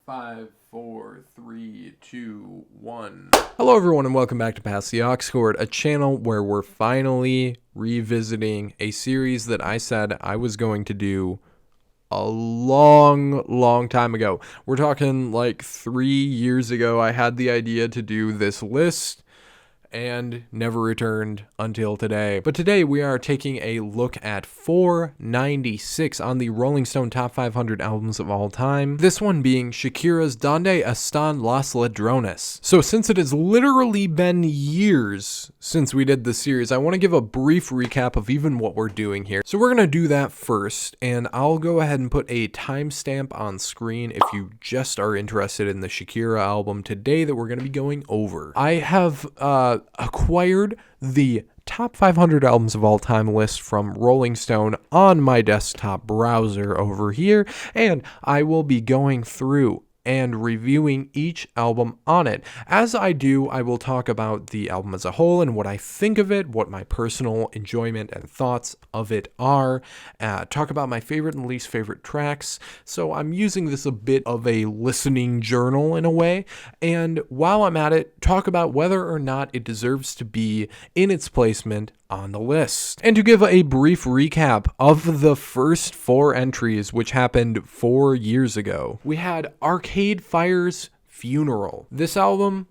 5, 4, 3, 2, 1. Hello everyone and welcome back to PASSTHEauxCORD, a channel where we're finally revisiting a series that I said I was going to do a long time ago. We're talking like 3 years ago. I had the idea to do this list and never returned until today. But today we are taking a look at 496 on the Rolling Stone Top 500 albums of all time. This one being Shakira's Dónde, Están, Ladrones. So since it has literally been years since we did this series, I want to give a brief recap of even what we're doing here. So we're going to do that first, and I'll go ahead and put a timestamp on screen if you just are interested in the Shakira album today that we're going to be going over. I have acquired the top 500 albums of all time list from Rolling Stone on my desktop browser over here, and I will be going through and reviewing each album on it. As I do, I will talk about the album as a whole and what I think of it, what my personal enjoyment and thoughts of it are, talk about my favorite and least favorite tracks. So I'm using this a bit of a listening journal in a way, and while I'm at it, talk about whether or not it deserves to be in its placement on the list. And to give a brief recap of the first 4 entries, which happened 4 years ago, we had Arcade Fire's Funeral. This album,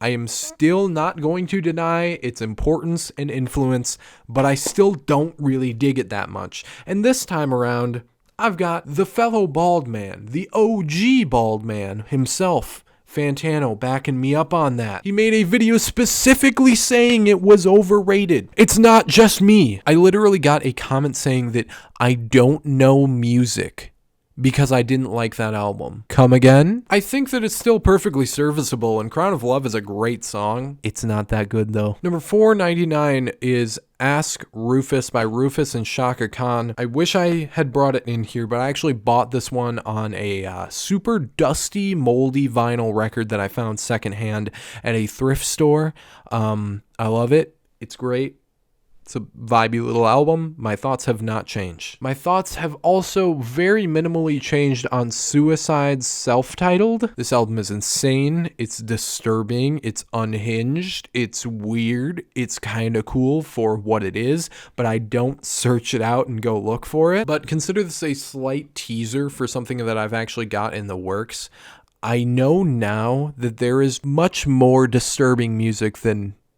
I am still not going to deny its importance and influence, but I still don't really dig it that much. And this time around, I've got the fellow bald man, the OG bald man himself, Fantano, backing me up on that. He made a video specifically saying it was overrated. It's not just me. I literally got a comment saying that I don't know music because I didn't like that album. Come again? I think that it's still perfectly serviceable, and Crown of Love is a great song. It's not that good though. Number 499 is Ask Rufus by Rufus and Chaka Khan. I wish I had brought it in here, but I actually bought this one on a super dusty, moldy vinyl record that I found secondhand at a thrift store. I love it. It's great. It's a vibey little album. My thoughts have not changed. My thoughts have also very minimally changed on Suicide's Self-Titled. This album is insane. It's disturbing. It's unhinged. It's weird. It's kind of cool for what it is, but I don't search it out and go look for it. But consider this a slight teaser for something that I've actually got in the works. I know now that there is much more disturbing music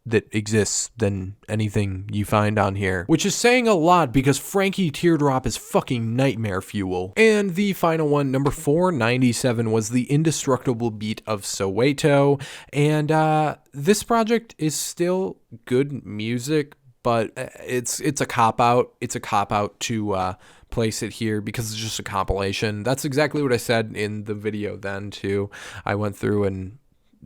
that exists than anything you find on here, which is saying a lot because Frankie Teardrop is fucking nightmare fuel. And the final one, number 497, was The Indestructible Beat of Soweto, and this project is still good music, but it's a cop-out. It's a cop-out to place it here because it's just a compilation. That's exactly what I said in the video then too. I went through and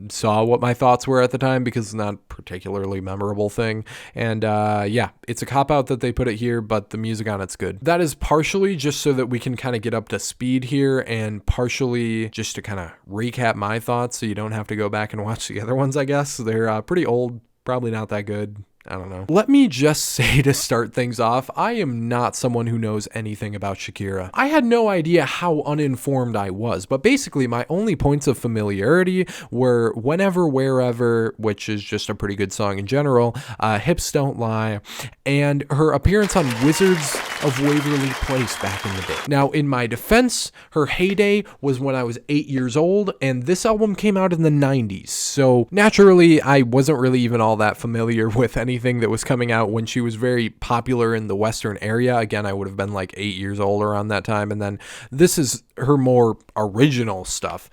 saw what my thoughts were at the time because it's not a particularly memorable thing, and yeah, it's a cop-out that they put it here, but the music on it's good. That is partially just so that we can kind of get up to speed here, and partially just to kind of recap my thoughts so you don't have to go back and watch the other ones. I guess they're pretty old, probably not that good. I don't know. Let me just say to start things off, I am not someone who knows anything about Shakira. I had no idea how uninformed I was, but basically my only points of familiarity were Whenever, Wherever, which is just a pretty good song in general, Hips Don't Lie, and her appearance on Wizards of Waverly Place back in the day. Now, in my defense, her heyday was when I was 8 years old, and this album came out in the 90s, so naturally I wasn't really even all that familiar with anything that was coming out when she was very popular in the Western area. Again, I would have been like 8 years old around that time, and then this is her more original stuff,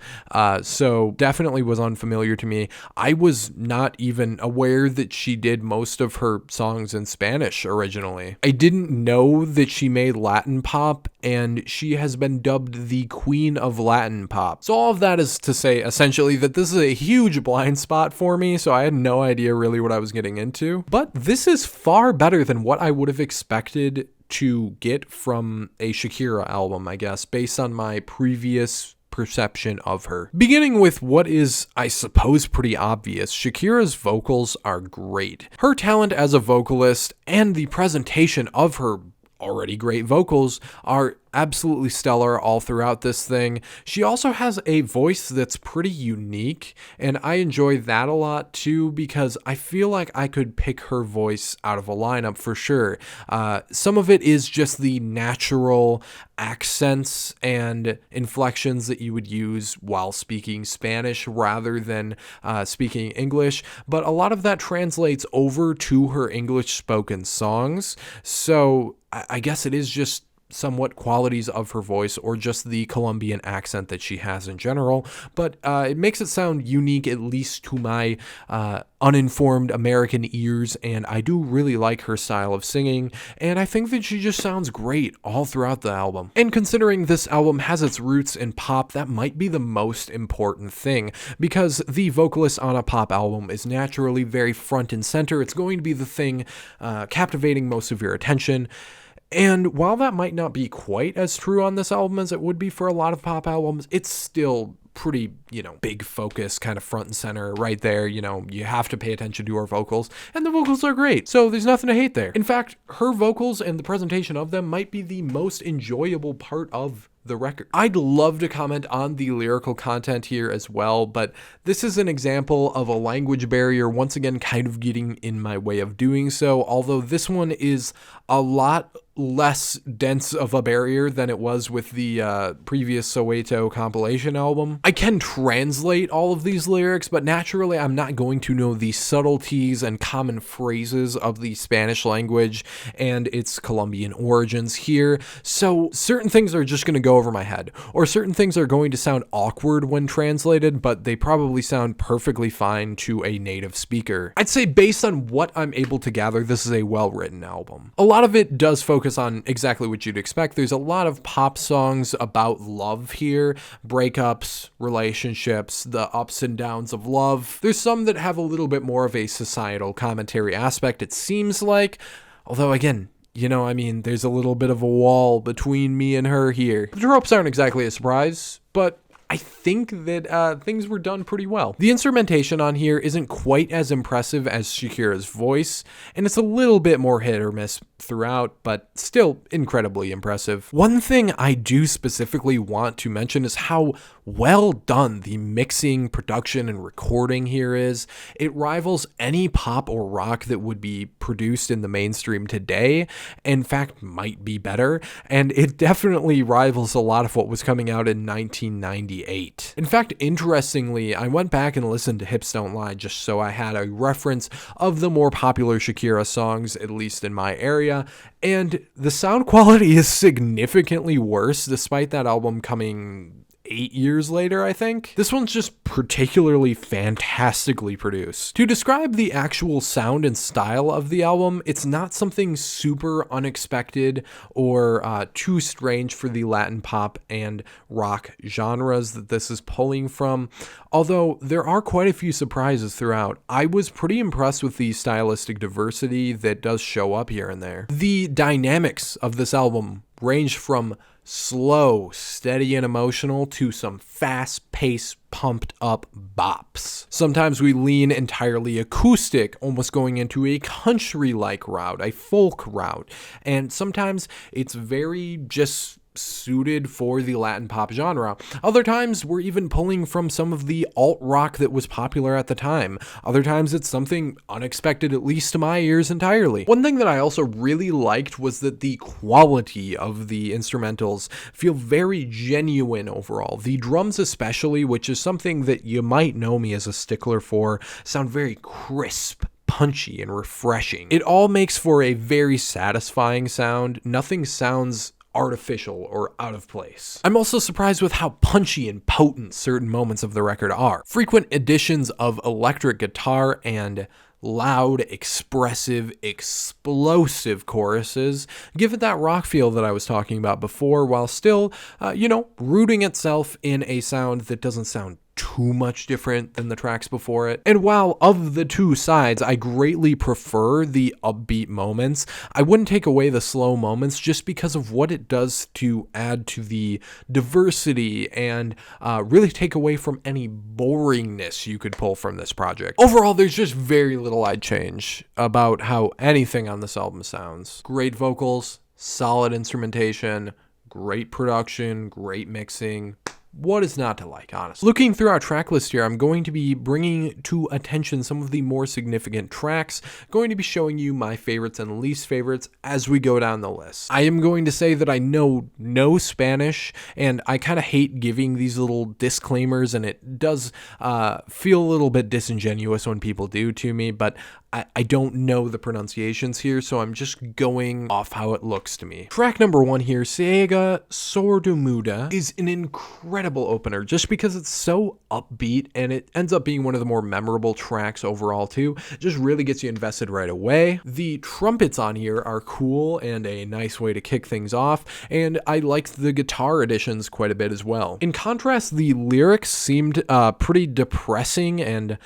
so definitely was unfamiliar to me. I was not even aware that she did most of her songs in Spanish originally. I didn't know that she made Latin pop, and she has been dubbed the Queen of Latin Pop. So all of that is to say essentially that this is a huge blind spot for me, so I had no idea really what I was getting into. But this is far better than what I would have expected to get from a Shakira album, I guess, based on my previous perception of her. Beginning with what is, I suppose, pretty obvious, Shakira's vocals are great. Her talent as a vocalist and the presentation of her already great vocals are absolutely stellar all throughout this thing. She also has a voice that's pretty unique, and I enjoy that a lot too, because I feel like I could pick her voice out of a lineup for sure. Some of it is just the natural accents and inflections that you would use while speaking Spanish rather than speaking English, but a lot of that translates over to her English spoken songs. So I guess it is just somewhat qualities of her voice or just the Colombian accent that she has in general, but it makes it sound unique, at least to my uninformed American ears, and I do really like her style of singing, and I think that she just sounds great all throughout the album. And considering this album has its roots in pop, that might be the most important thing, because the vocalist on a pop album is naturally very front and center. It's going to be the thing captivating most of your attention. And while that might not be quite as true on this album as it would be for a lot of pop albums, it's still pretty, big focus, kind of front and center right there. You have to pay attention to her vocals, and the vocals are great. So there's nothing to hate there. In fact, her vocals and the presentation of them might be the most enjoyable part of the record. I'd love to comment on the lyrical content here as well, but this is an example of a language barrier once again kind of getting in my way of doing so, although this one is a lot less dense of a barrier than it was with the previous Soweto compilation album. I can translate all of these lyrics, but naturally I'm not going to know the subtleties and common phrases of the Spanish language and its Colombian origins here, so certain things are just going to go over my head, or certain things are going to sound awkward when translated, but they probably sound perfectly fine to a native speaker. I'd say based on what I'm able to gather, this is a well-written album. A lot of it does focus on exactly what you'd expect. There's a lot of pop songs about love here, breakups, relationships, the ups and downs of love. There's some that have a little bit more of a societal commentary aspect, it seems like, although again, there's a little bit of a wall between me and her here. The tropes aren't exactly a surprise, but I think that things were done pretty well. The instrumentation on here isn't quite as impressive as Shakira's voice, and it's a little bit more hit or miss throughout, but still incredibly impressive. One thing I do specifically want to mention is how well done the mixing, production, and recording here is. It rivals any pop or rock that would be produced in the mainstream today. In fact, might be better, and it definitely rivals a lot of what was coming out in 1998. In fact, interestingly, I went back and listened to Hips Don't Lie just so I had a reference of the more popular Shakira songs, at least in my area, and the sound quality is significantly worse despite that album coming 8 years later, I think. This one's just particularly fantastically produced. To describe the actual sound and style of the album, it's not something super unexpected or too strange for the Latin pop and rock genres that this is pulling from, although there are quite a few surprises throughout. I was pretty impressed with the stylistic diversity that does show up here and there. The dynamics of this album range from slow, steady, and emotional to some fast-paced, pumped-up bops. Sometimes we lean entirely acoustic, almost going into a country-like route, a folk route, and sometimes it's very just suited for the Latin pop genre. Other times we're even pulling from some of the alt rock that was popular at the time. Other times it's something unexpected, at least to my ears entirely. One thing that I also really liked was that the quality of the instrumentals feel very genuine overall. The drums especially, which is something that you might know me as a stickler for, sound very crisp, punchy, and refreshing. It all makes for a very satisfying sound. Nothing sounds artificial or out of place. I'm also surprised with how punchy and potent certain moments of the record are. Frequent additions of electric guitar and loud, expressive, explosive choruses give it that rock feel that I was talking about before, while still, rooting itself in a sound that doesn't sound too much different than the tracks before it. And while of the two sides, I greatly prefer the upbeat moments, I wouldn't take away the slow moments just because of what it does to add to the diversity and really take away from any boringness you could pull from this project. Overall, there's just very little I'd change about how anything on this album sounds. Great vocals, solid instrumentation, great production, great mixing. What is not to like, honestly? Looking through our track list here, I'm going to be bringing to attention some of the more significant tracks, going to be showing you my favorites and least favorites as we go down the list. I am going to say that I know no Spanish, and I kind of hate giving these little disclaimers, and it does feel a little bit disingenuous when people do to me, but I don't know the pronunciations here, so I'm just going off how it looks to me. Track number 1 here, Ciega, Sordomuda, is an incredible opener just because it's so upbeat, and it ends up being one of the more memorable tracks overall too. It just really gets you invested right away. The trumpets on here are cool and a nice way to kick things off, and I like the guitar additions quite a bit as well. In contrast, the lyrics seemed pretty depressing and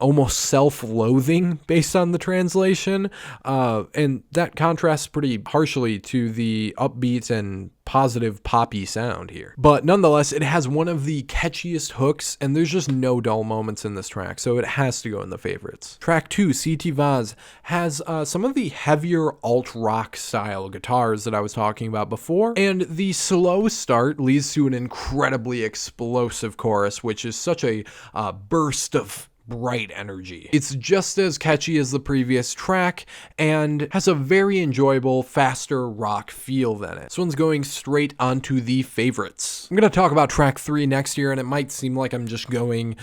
almost self-loathing based on the translation, and that contrasts pretty harshly to the upbeat and positive poppy sound here. But nonetheless, it has one of the catchiest hooks, and there's just no dull moments in this track, so it has to go in the favorites. Track 2, Si Tu Vas, has some of the heavier alt-rock style guitars that I was talking about before, and the slow start leads to an incredibly explosive chorus, which is such a burst of bright energy. It's just as catchy as the previous track and has a very enjoyable, faster rock feel than it. This one's going straight onto the favorites. I'm going to talk about track 3 next year, and it might seem like I'm just going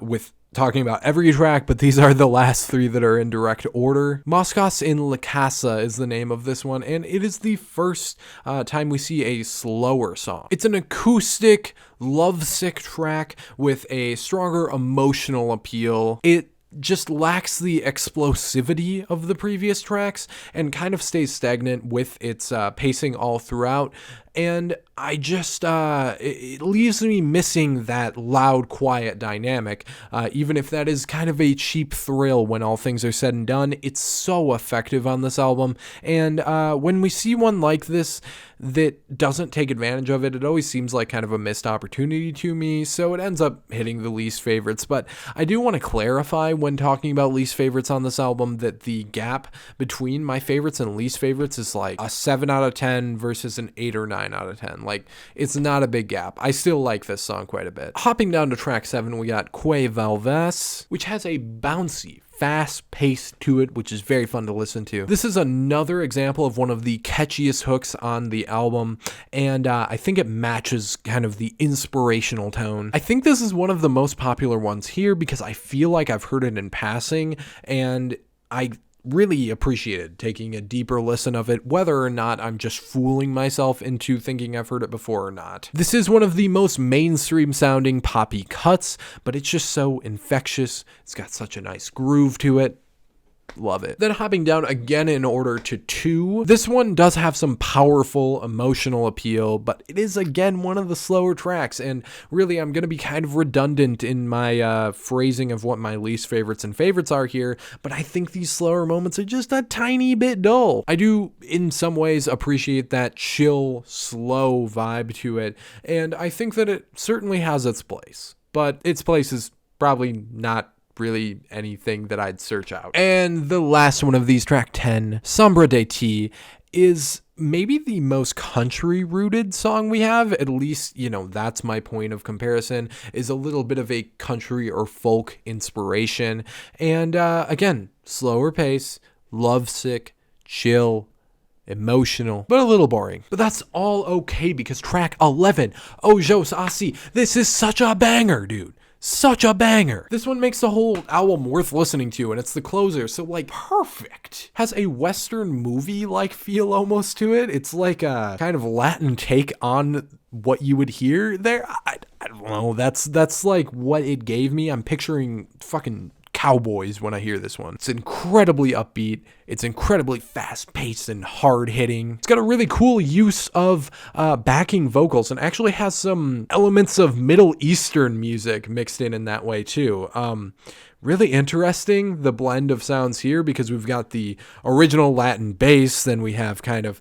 with talking about every track, but these are the last 3 that are in direct order. Moscas in La Casa is the name of this one, and it is the first time we see a slower song. It's an acoustic, lovesick track with a stronger emotional appeal. It just lacks the explosivity of the previous tracks and kind of stays stagnant with its pacing all throughout. And I just, it leaves me missing that loud, quiet dynamic, even if that is kind of a cheap thrill when all things are said and done. It's so effective on this album, and when we see one like this that doesn't take advantage of it, it always seems like kind of a missed opportunity to me, so it ends up hitting the least favorites. But I do want to clarify when talking about least favorites on this album that the gap between my favorites and least favorites is like a 7 out of 10 versus an 8 or 9 out of 10. Like, it's not a big gap. I still like this song quite a bit. Hopping down to track 7, we got Vuelvas, which has a bouncy, fast pace to it, which is very fun to listen to. This is another example of one of the catchiest hooks on the album, and I think it matches kind of the inspirational tone. I think this is one of the most popular ones here because I feel like I've heard it in passing, and I really appreciated taking a deeper listen of it, whether or not I'm just fooling myself into thinking I've heard it before or not. This is one of the most mainstream sounding poppy cuts, but it's just so infectious. It's got such a nice groove to it. Love it. Then hopping down again in order to 2. This one does have some powerful emotional appeal, but it is again one of the slower tracks, and really I'm going to be kind of redundant in my phrasing of what my least favorites and favorites are here, but I think these slower moments are just a tiny bit dull. I do in some ways appreciate that chill, slow vibe to it, and I think that it certainly has its place, but its place is probably not really anything that I'd search out. And the last one of these, track 10, Sombra de Ti, is maybe the most country rooted song we have. At least, you know, that's my point of comparison, is a little bit of a country or folk inspiration. And again, slower pace, lovesick, chill, emotional, but a little boring. But that's all okay because track 11, Ojos Asi, this is such a banger, dude. Such a banger. This one makes the whole album worth listening to, and it's the closer, so like perfect. Has a Western movie-like feel almost to it. It's like a kind of Latin take on what you would hear there. I don't know. That's like what it gave me. I'm picturing fucking cowboys when I hear this one. It's incredibly upbeat. It's incredibly fast-paced and hard-hitting. It's got a really cool use of backing vocals and actually has some elements of Middle Eastern music mixed in that way too. Really interesting, the blend of sounds here, because we've got the original Latin bass, then we have kind of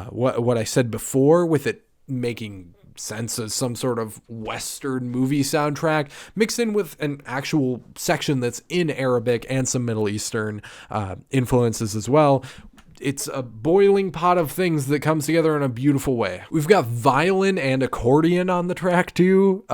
what I said before with it making sense as some sort of Western movie soundtrack mixed in with an actual section that's in Arabic and some Middle Eastern influences as well. it's a boiling pot of things that comes together in a beautiful way. We've got violin and accordion on the track too,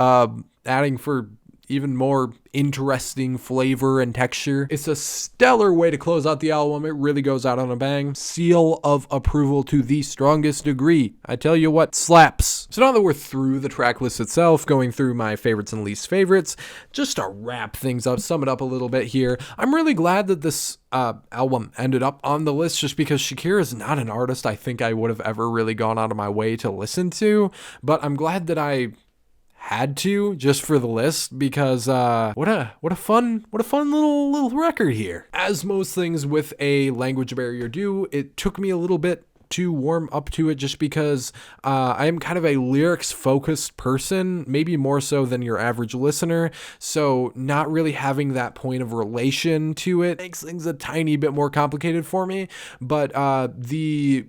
adding for even more interesting flavor and texture. It's a stellar way to close out the album. It really goes out on a bang. Seal of approval to the strongest degree. I tell you what, slaps. So now that we're through the track list itself, going through my favorites and least favorites, just to wrap things up, sum it up a little bit here, I'm really glad that this album ended up on the list, just because Shakira is not an artist I think I would have ever really gone out of my way to listen to, but I'm glad that I had to, just for the list, because what a fun little record here. As most things with a language barrier do, it took me a little bit to warm up to it, just because I am kind of a lyrics focused person, maybe more so than your average listener, so not really having that point of relation to it makes things a tiny bit more complicated for me. But the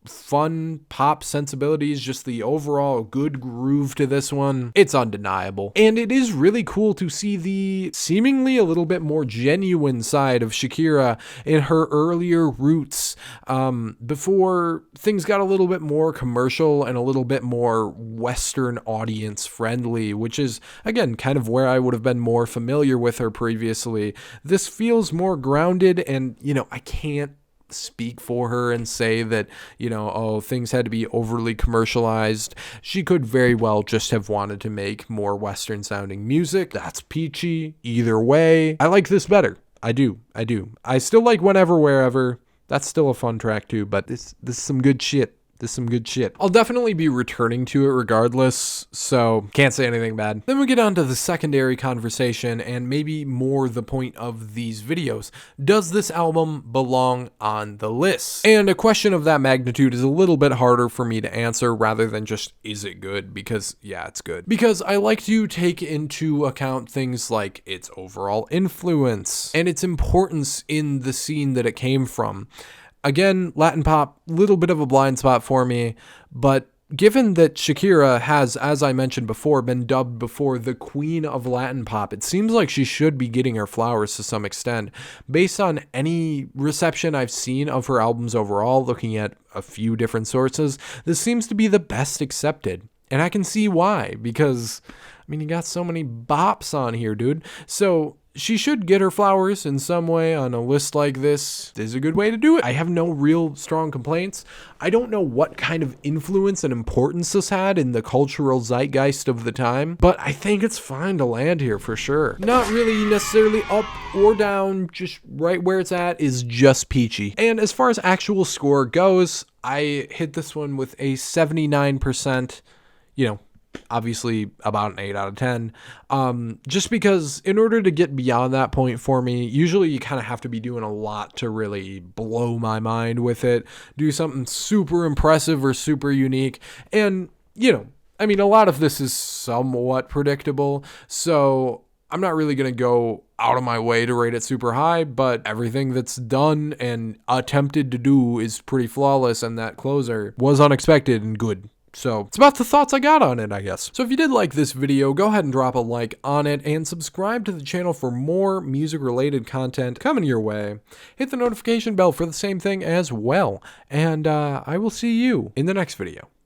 fun pop sensibilities, just the overall good groove to this one, it's undeniable. And it is really cool to see the seemingly a little bit more genuine side of Shakira in her earlier roots, before things got a little bit more commercial and a little bit more Western audience friendly, which is, again, kind of where I would have been more familiar with her previously. This feels more grounded, and, I can't speak for her and say that, oh, things had to be overly commercialized. She could very well just have wanted to make more Western sounding music. That's peachy. Either way, I like this better. I do. I still like Whenever, Wherever. That's still a fun track too, but this is some good shit. I'll definitely be returning to it regardless, so can't say anything bad. Then we get on to the secondary conversation, and maybe more the point of these videos. Does this album belong on the list? And a question of that magnitude is a little bit harder for me to answer, rather than just, is it good? Because, yeah, it's good. Because I like to take into account things like its overall influence, and its importance in the scene that it came from. Again, Latin pop, little bit of a blind spot for me, but given that Shakira has, as I mentioned before, been dubbed before the queen of Latin pop, it seems like she should be getting her flowers to some extent. Based on any reception I've seen of her albums overall, looking at a few different sources, this seems to be the best accepted. And I can see why, because, you got so many bops on here, dude. So she should get her flowers in some way on a list like this. This is a good way to do it. I have no real strong complaints. I don't know what kind of influence and importance this had in the cultural zeitgeist of the time, but I think it's fine to land here for sure. Not really necessarily up or down, just right where it's at is just peachy. And as far as actual score goes, I hit this one with a 79%, obviously about an 8 out of 10, just because in order to get beyond that point for me, usually you kind of have to be doing a lot to really blow my mind with it, do something super impressive or super unique. And, a lot of this is somewhat predictable, so I'm not really going to go out of my way to rate it super high, but everything that's done and attempted to do is pretty flawless, and that closer was unexpected and good. So it's about the thoughts I got on it, I guess. So if you did like this video, go ahead and drop a like on it and subscribe to the channel for more music related content coming your way. Hit the notification bell for the same thing as well. And I will see you in the next video.